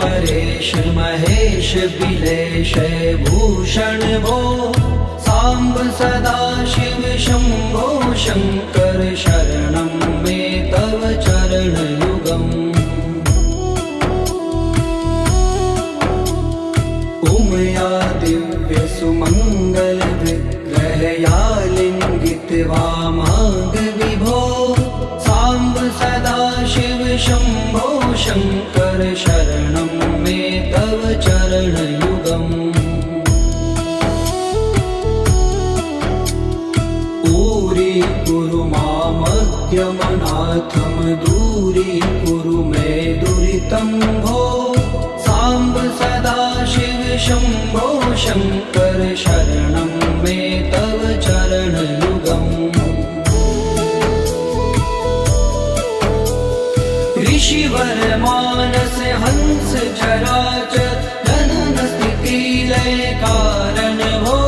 परेश महेश बिलेश भूषण भो सांब सदा शिव शंभो शंकर शरणं मे तव चरण युगम् उमया दिव्य सुमंगल विग्रह या लिंगित वामांग विभो सांब सदा शिव शंभो शंकर शरणं मे तव चरण युगम् कुरु मामज्ञमनाथं दूरीकुरु मे दुरितं भो सांब सदा शिव शंभो शंकर शरणं मे तव चरण युगम् ऋषिवर मानस हंस चराचर जनन स्थिति लय कारण भो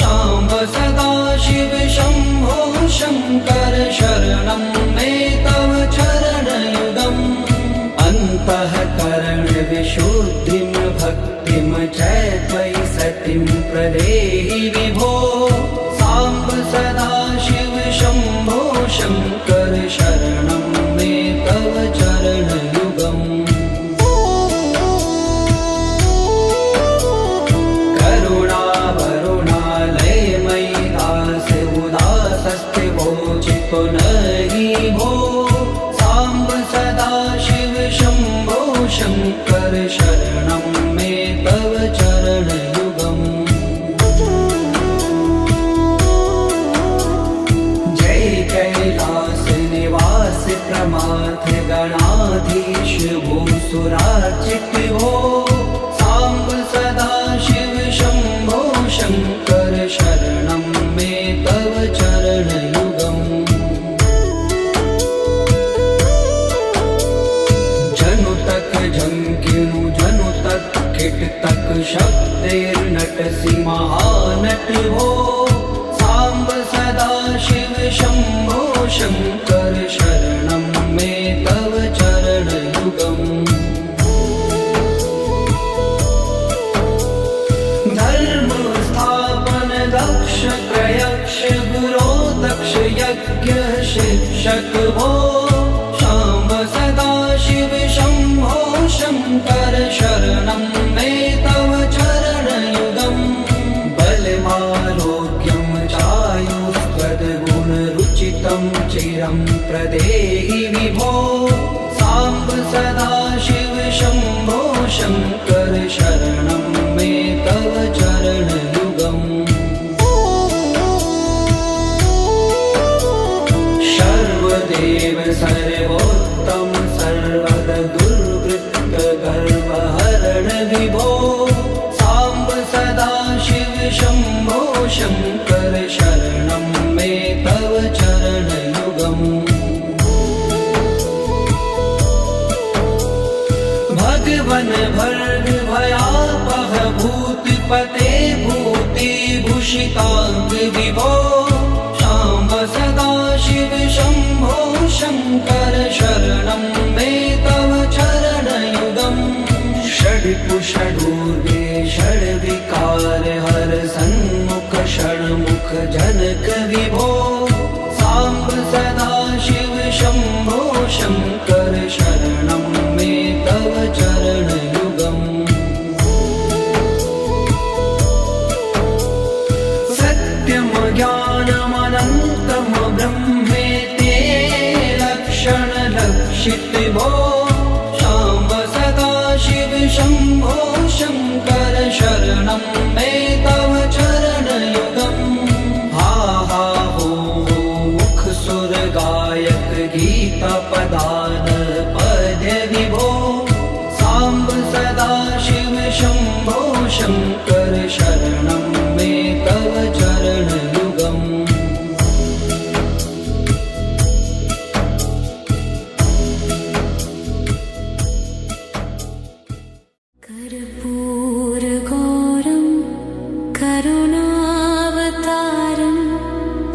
सांब सदा शिव शंभो शंकर शरणं मे तव चरण युगम् अन्तःकरण विशुद्धिं भक्तिं च त्वयि सतिं प्रदेहि विभो सांब सदा शिव शंभो शंकर शरणं मे तव चरण युगम् चितो नहि भो सांब सदा शिव शंभो शंकर शरणं मे तव चरण युगम् जय कैलास निवास प्रमाथ गणाधीश भूसुरार्चित भो सांब सदा शिव शंभो शंकर शरणं मे तव चरण युगम् झंकिनु जनु तक खिट तक शब्दैर्नटसि महानट भो सांब सदा शिव शंभो शंकर शरणं मे तव चरण युगम् धर्म स्थापन दक्ष प्रयक्ष गुरो दक्ष यज्ञ शिक्षक भो सांब सदा शिव शंभो शंकर शरणं मे तव चरण युगम् बलमारोग्यं चायुस्त्वद्गुणरुचितं चिरं प्रदेहि विभो सांब सदा शिव शंभो शंकर शरणं मे तव चरण युगम् सर्वदेव सर्वोत्तम सर्वद दुर्वृत्त गर्वहरण विभो सांब सदा शिव शंभो शंकर शरणं मे तव चरण युगम् भगवन भर्ग भयापह भूतिपते भूति भूषितांग विभो सांब सदा शिव शंभो शंकर शरणं मे तव चरण युगम् षड्कुषडूर्वे षड्विकार हर सन्मुख षण्मुख जनक विभो सांब सदा शिव शंभो शंकर शरणं मे तव चरण युगम् सत्यं ज्ञानमनन्तं ब्रह्मेते लक्षण लक्षित भो सांब सदा शिव शंभो शंकर शरणं मे तव चरण युगम् हा हा हो मुख सुर गायक गीता पदान पद्य विभो सांब सदा शिव शंभो शंकर शरणं मे तव चरण युगम् कर्पूरगौरं करुणावतारं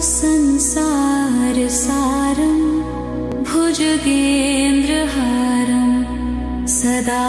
संसारसारं भुजगेन्द्रहारं सदा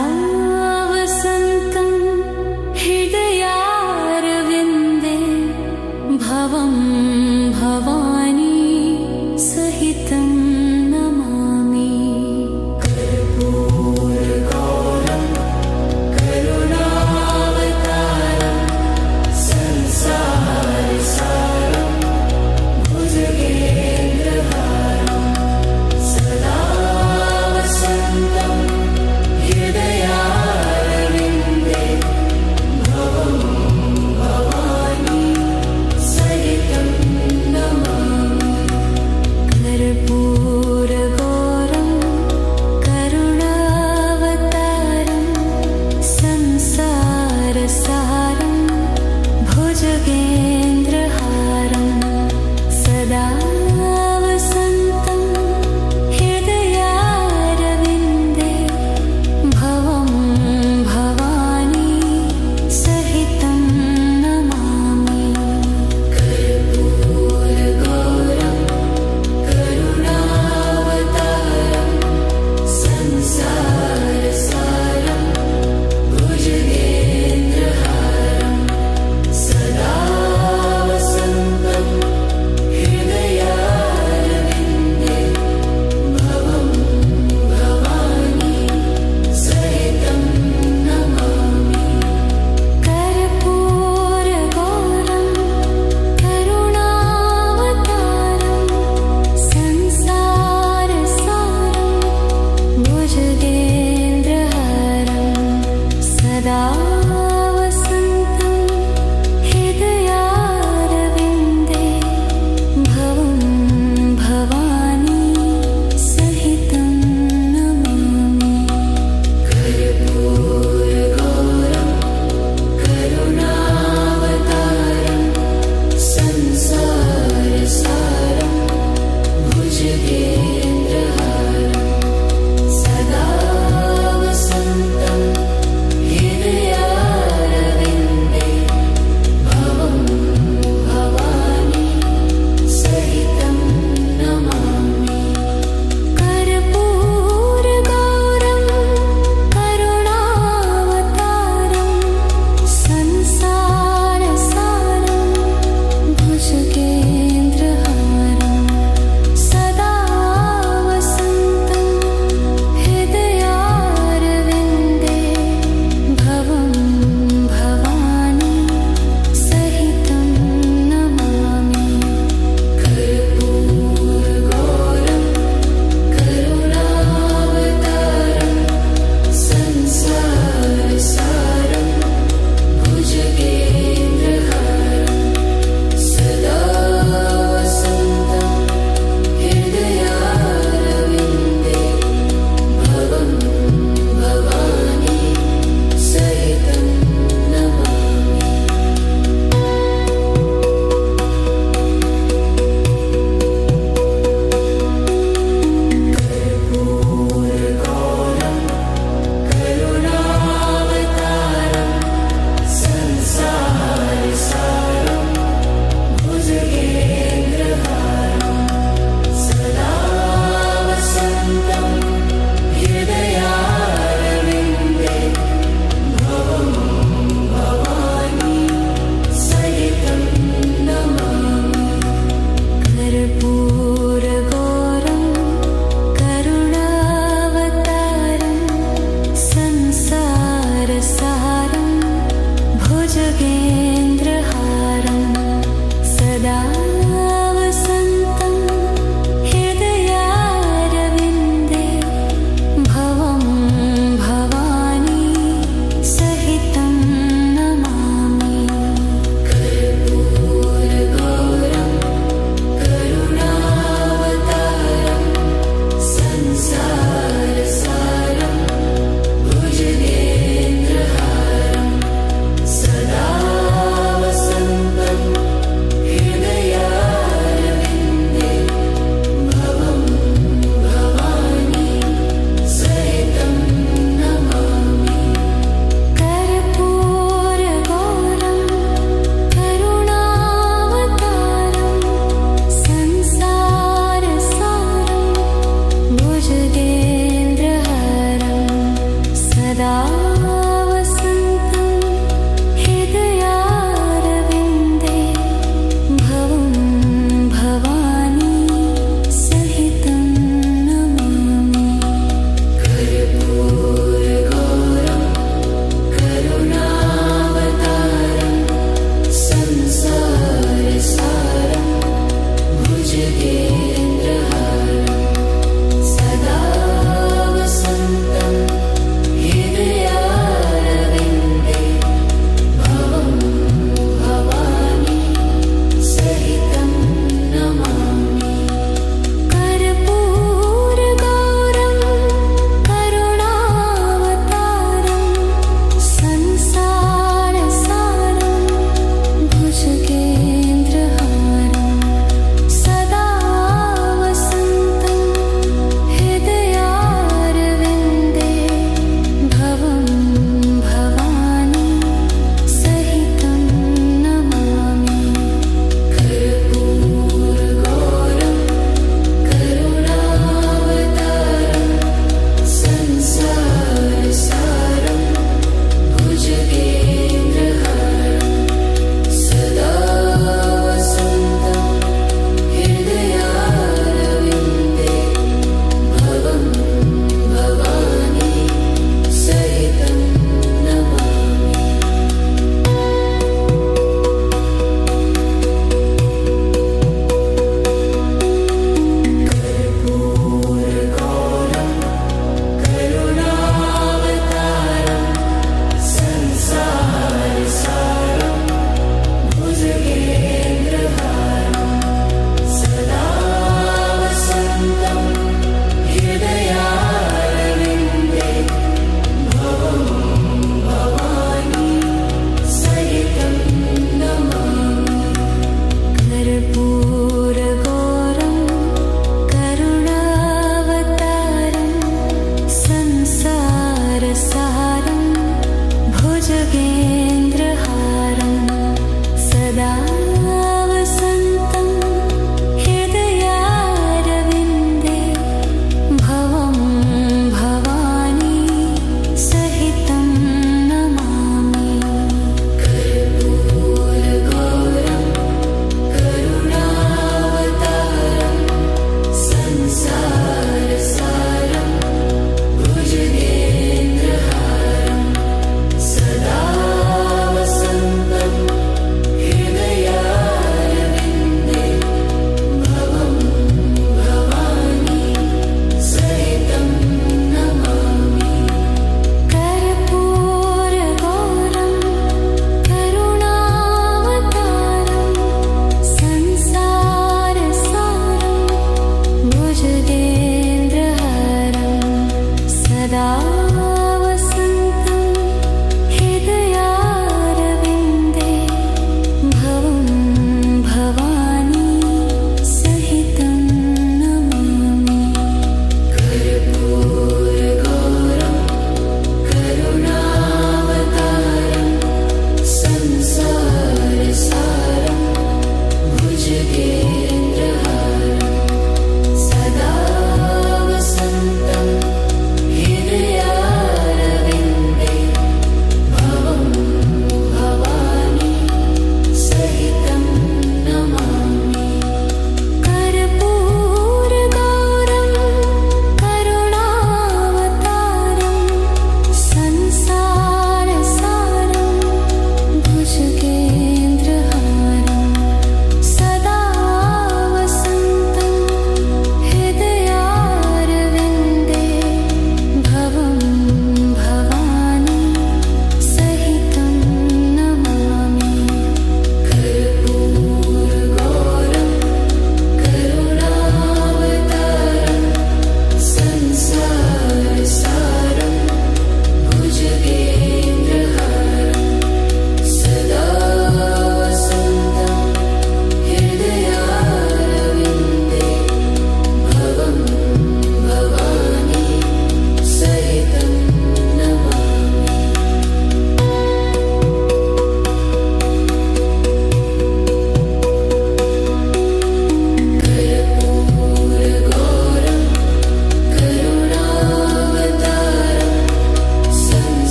भुजगेन्द्रहारं सदा वसन्तं हृदयारविन्दे भवं भवानी सहितं नमामि कर्पूरगौरं करुणावतारं संसारसारं भुजगेन्द्रहारं सदा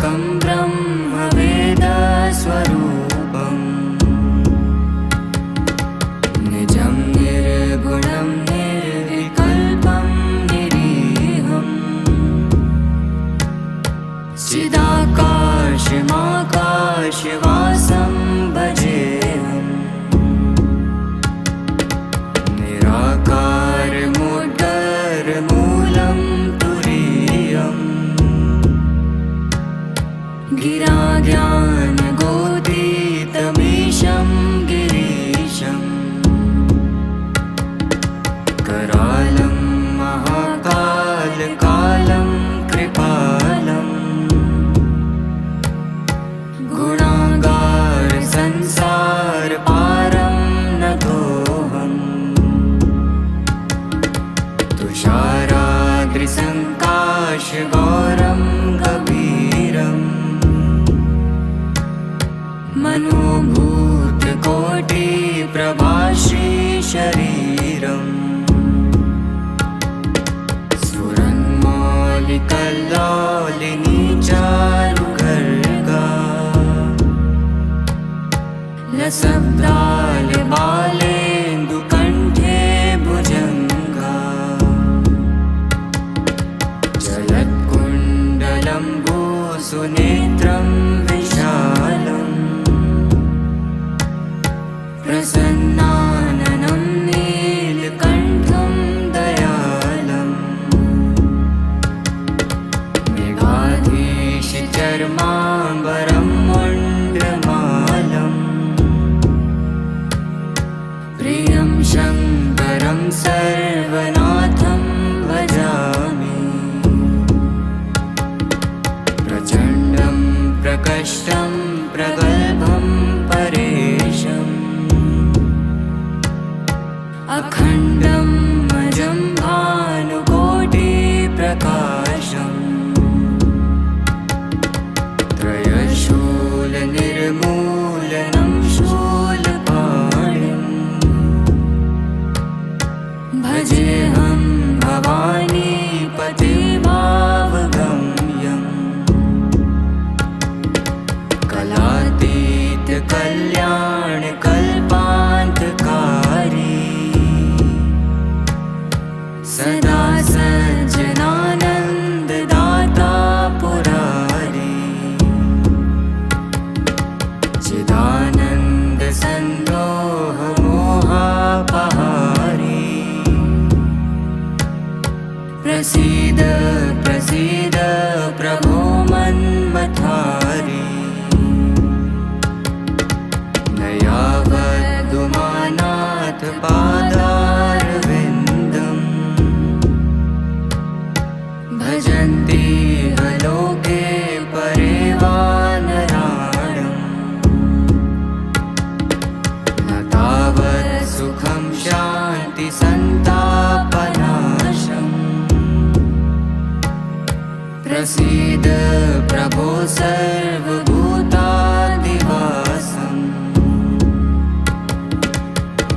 एकं ब्रह्मवेदस्वरूपम् निजं निर्गुणं निर्विकल्पं निरीहम् चिदाकाशमाकाशवासं भजेऽहम् निराकारमुदरमूलं तुरीयम् गिराज्ञानगोदितमीशं गिरीशम् करालं महाकालकालं कृपालम् गुणागार संसार पारं नतोऽहम् तुषाराद्रिसङ्काशगौरं गभीरम् मनोभूतकोटिप्रभाश्रीशरीरम् स्फुरन्मौलिकल्लोलिनी चारुगर्गा लसब्दालबालेन्दुकण्ठे भुजङ्गा जलत्कुण्डलम्बुसुनेत्रं विशालम् प्रसन्नाननं नीलकण्ठं दयालम् मृगाधीशचर्माम्बरं मुण्डमालम् प्रियं शङ्करं सर्वनाथं भजामि प्रचण्डं प्रकष्टं प्रगल्भं परेशम् अखण्डं अजं भानुकोटिप्रकाशम् त्रयशूलनिर्मूलनं शूलपाणिम् भजेऽहं भवानीपते भावगम्यम् कलातीतकल्याणकल्पान्तकारी सदा सज्जनानन्ददाता पुरारी चिदानन्दसन्दोहमोहापहारी प्रसीद प्रसीद प्रभो मन्मथारी न यावदुमानाथ पादारविन्दम् भजन्ति लोके परे वा नराणम् न तावत् सुखं शान्ति सन्तापनाशम् प्रसीद प्रभो सर्वभूतादिवासम्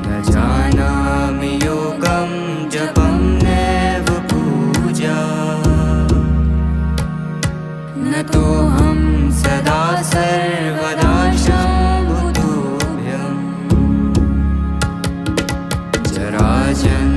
न जानामि योगं जपं नैव पूजा न तोऽहं सदा सर्वदा शम्भुतुभ्यम् जराजन्